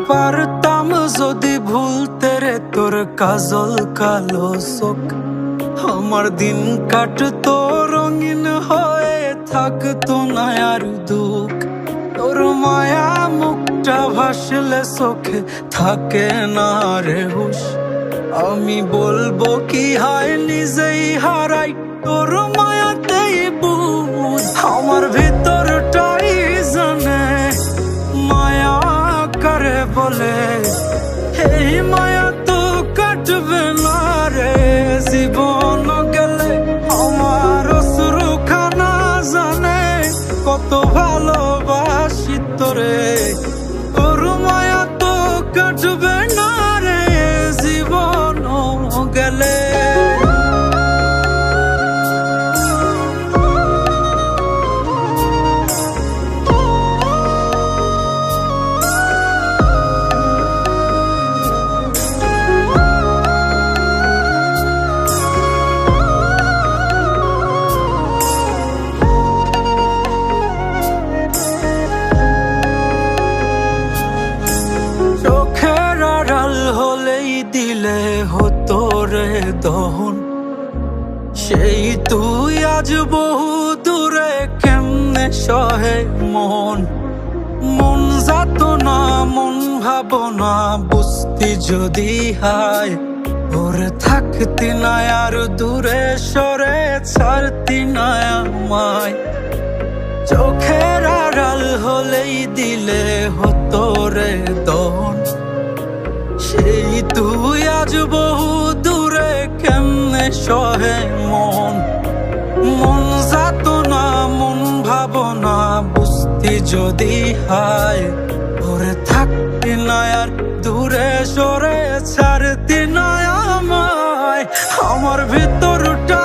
পারতাম যদি ভুলতে রে তোর কাজল কালো চোখ, আমার দিন কাটতো রঙিন হয়ে, থাকতো না আর দুঃখ। তোর মায়া মুখটা ভাসলে চোখে থাকে না রে হুশ, আমি বলবো কি হয় নিজেই হারাই তোর মায়াতেই বুঝ। আমার ভিতরটাই জানে মায়া করে বলে, এই মায়া তো কাটবে না রে জীবন গেলে। আমার অশ্রুখানা জানে কত ভালোবাসি তোরে, তোর মায়া তো কাটবে না রে জীবন গেলে। চোখের আড়াল হলেই দিলে হতো রে দহন, সেই তুই আজ বহু দূরে কেমনে সহে মন। মন যাত না মন ভাবনা বুঝতি যদি হায়, ওরে থাকতি না আর দূরে সরে ছাড়তি না আমায়। চোখের আড়াল হলেই দিলে হতো রে দহন, সেই তুই আজ বহু দূরে কেমনে সহে মন। মন যাত না মন ভাবনা বুঝতি যদি হায়, ওরে থাকতি না আর দূরে সরে ছাড়তি না আমায়। আমার ভিতরটা